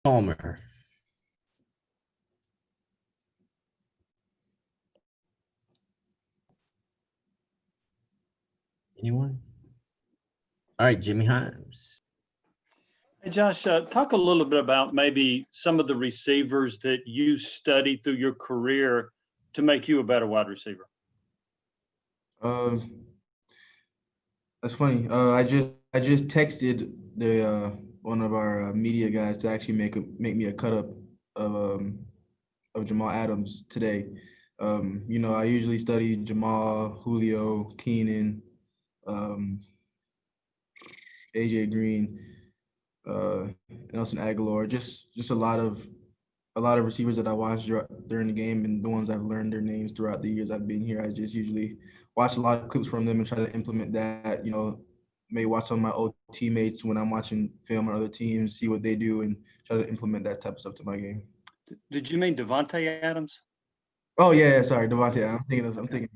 Palmer. Anyone? All right, Jimmy Himes. Hey, Josh, talk a little bit about maybe some of the receivers that you studied through your career to make you a better wide receiver. That's funny. I just texted the one of our media guys to actually make me a cut up of Jamal Adams today. I usually study Jamal, Julio, Keenan, um, AJ Green, Nelson Aguilar. Just a lot of receivers that I watched during the game, and the ones I've learned their names throughout the years I've been here. I just usually watch a lot of clips from them and try to implement that. May watch some of my old teammates when I'm watching film on other teams, see what they do, and try to implement that type of stuff to my game. Did you mean Devontae Adams? Oh yeah, sorry, Devontae. Okay. I'm thinking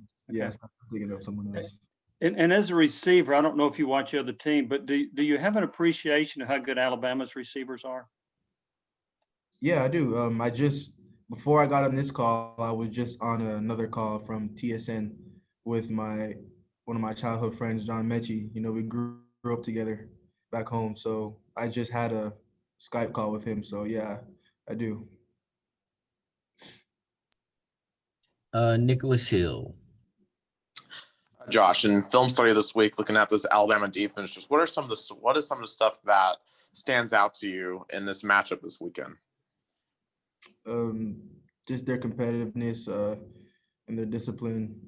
of someone else. And as a receiver, I don't know if you watch the other team, but do you have an appreciation of how good Alabama's receivers are? Yeah, I do. Before I got on this call, I was just on another call from TSN with one of my childhood friends, John Mechie. We grew up together back home, so I just had a Skype call with him. So yeah, I do. Nicholas Hill. Josh, in film study this week, looking at this Alabama defense, just what is some of the stuff that stands out to you in this matchup this weekend? Just their competitiveness and their discipline.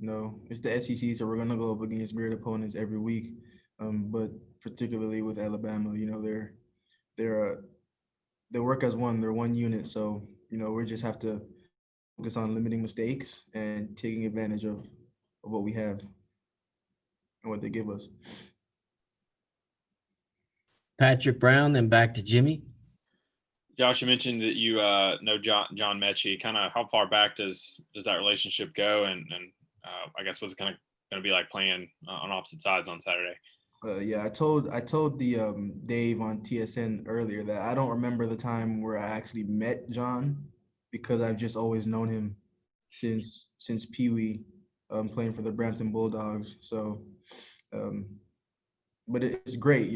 It's the SEC, so we're gonna go up against great opponents every week. But particularly with Alabama, they're they work as one. They're one unit. So we just have to focus on limiting mistakes and taking advantage of what we have and what they give us. Patrick Brown, then back to Jimmy. Josh, you mentioned that you know John Mechie. Kind of how far back does that relationship go? And I guess what's it kind of going to be like playing on opposite sides on Saturday? Yeah, I told the Dave on TSN earlier that I don't remember the time where I actually met John, because I've just always known him since Pee Wee, playing for the Brampton Bulldogs. So, but it's great.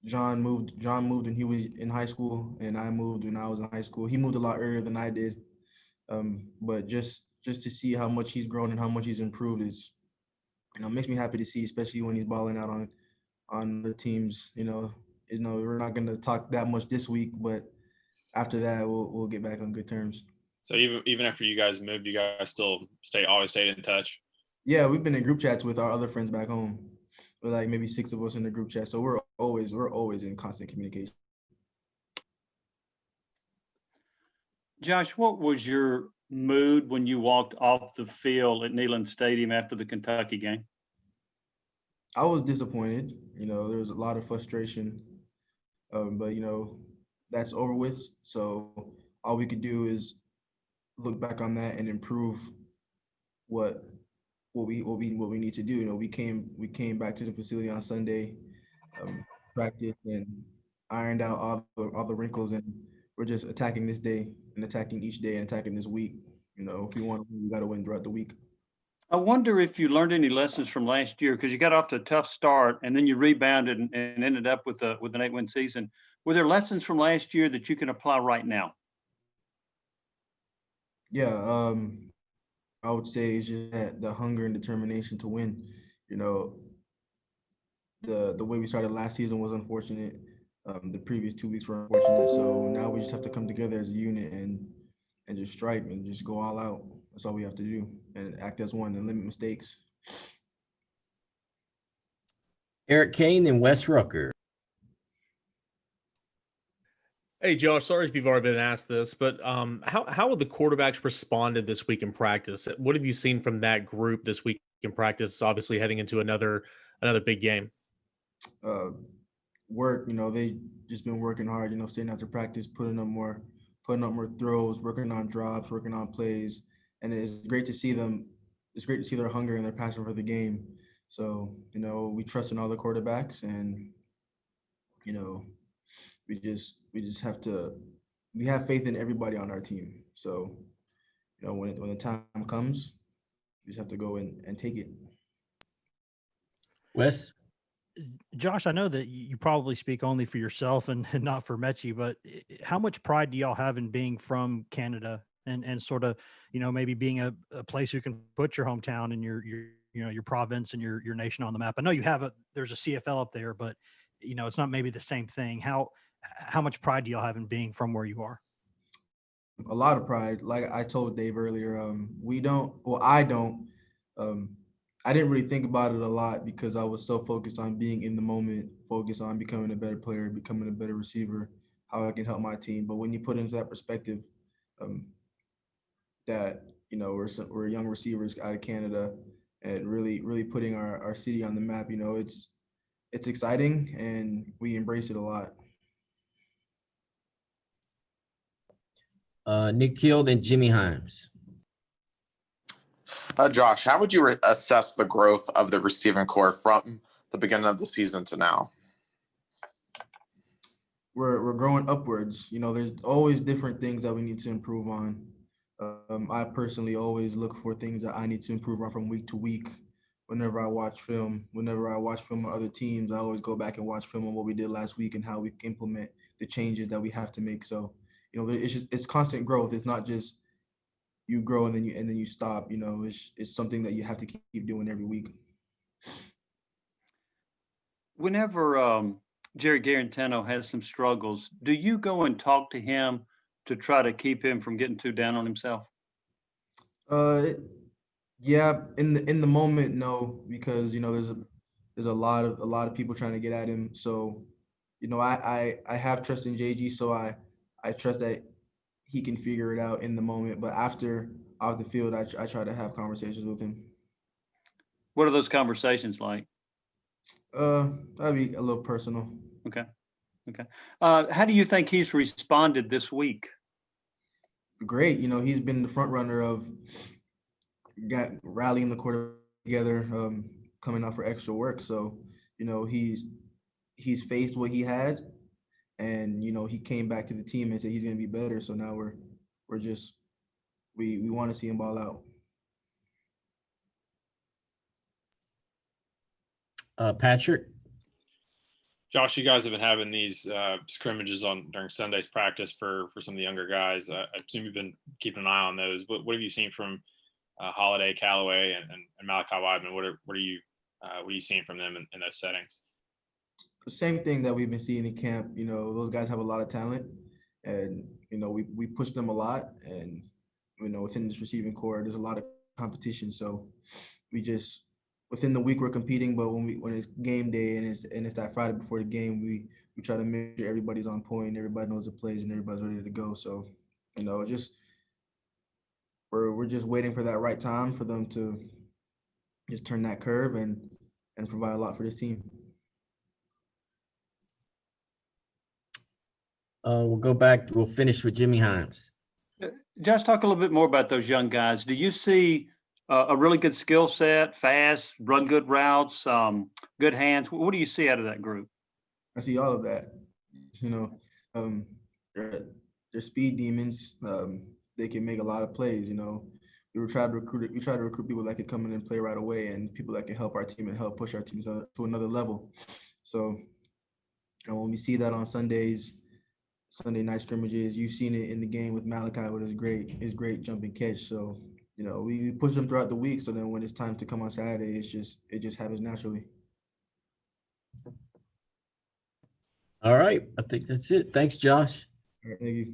John moved when he was in high school, and I moved when I was in high school. He moved a lot earlier than I did, but just to see how much he's grown and how much he's improved is, makes me happy to see, especially when he's balling out on the teams. We're not going to talk that much this week, but after that, we'll get back on good terms. So even after you guys moved, you guys still always stayed in touch? Yeah, we've been in group chats with our other friends back home. We're like maybe 6 of us in the group chat, so we're always in constant communication. Josh, what was your mood when you walked off the field at Neyland Stadium after the Kentucky game? I was disappointed. There was a lot of frustration, but that's over with. So all we could do is look back on that and improve what we need to do. We came back to the facility on Sunday, practiced and ironed out all the wrinkles, and we're just attacking this day and attacking each day and attacking this week. If we want to win, we got to win throughout the week. I wonder if you learned any lessons from last year, because you got off to a tough start and then you rebounded and ended up with an 8-win season. Were there lessons from last year that you can apply right now? Yeah, I would say it's just that the hunger and determination to win. The way we started last season was unfortunate. The previous 2 weeks were unfortunate. So now we just have to come together as a unit and just strike and just go all out. That's all we have to do, and act as one and limit mistakes. Eric Kane and Wes Rucker. Hey, Josh, sorry if you've already been asked this, but how have the quarterbacks responded this week in practice? What have you seen from that group this week in practice, obviously heading into another big game? Work, they just been working hard, staying after practice, putting up more throws, working on drops, working on plays. And it's great to see them. It's great to see their hunger and their passion for the game. So, we trust in all the quarterbacks, and, we just have to. We have faith in everybody on our team. So, when the time comes, we just have to go and take it. Wes? Josh, I know that you probably speak only for yourself and not for Mechie, but how much pride do y'all have in being from Canada and sort of, maybe being a place you can put your hometown and your province and your nation on the map? I know there's a CFL up there, but it's not maybe the same thing. How much pride do y'all have in being from where you are? A lot of pride. Like I told Dave earlier, we don't. Well, I don't. I didn't really think about it a lot because I was so focused on being in the moment, focused on becoming a better player, becoming a better receiver, how I can help my team. But when you put into that perspective, that we're young receivers out of Canada, and really putting our city on the map, it's exciting and we embrace it a lot. Nick Hill, then Jimmy Himes. Josh, how would you assess the growth of the receiving core from the beginning of the season to now? We're growing upwards. There's always different things that we need to improve on. I personally always look for things that I need to improve on from week to week. Whenever I watch film on other teams, I always go back and watch film on what we did last week and how we can implement the changes that we have to make. So, it's constant growth. It's not just you grow and then you stop. It's something that you have to keep doing every week. Whenever Jerry Garantano has some struggles, do you go and talk to him to try to keep him from getting too down on himself? Yeah, in the moment, no, because there's a lot of people trying to get at him. So, I have trust in JG, so I trust that he can figure it out in the moment. But after off the field, I try to have conversations with him. What are those conversations like? That'd be a little personal. Okay. How do you think he's responded this week? Great. He's been the front runner of rallying the quarterback together, coming out for extra work. So, he's faced what he had, and he came back to the team and said he's going to be better. So now we're just we want to see him ball out. Patrick? Josh, you guys have been having these scrimmages during Sunday's practice for some of the younger guys. I assume you've been keeping an eye on those. What have you seen from Holiday, Callaway, and Malachi Weidman? What are you seeing from them in those settings? The same thing that we've been seeing in camp. Those guys have a lot of talent, and we push them a lot. And within this receiving core, there's a lot of competition. So we just within the week we're competing, but when it's game day and it's that Friday before the game, we try to make sure everybody's on point, everybody knows the plays, and everybody's ready to go. So just we're just waiting for that right time for them to just turn that curve and provide a lot for this team. We'll finish with Jimmy Himes. Josh, talk a little bit more about those young guys. Do you see a really good skill set, fast, run good routes, good hands? What do you see out of that group? I see all of that. They're speed demons. They can make a lot of plays. We try to recruit people that can come in and play right away, and people that can help our team and help push our team to another level. So, when we see that on Sunday night scrimmages, you've seen it in the game with Malachi with his great jumping catch. So, we push them throughout the week. So then when it's time to come on Saturday, it just happens naturally. All right. I think that's it. Thanks, Josh. All right, thank you.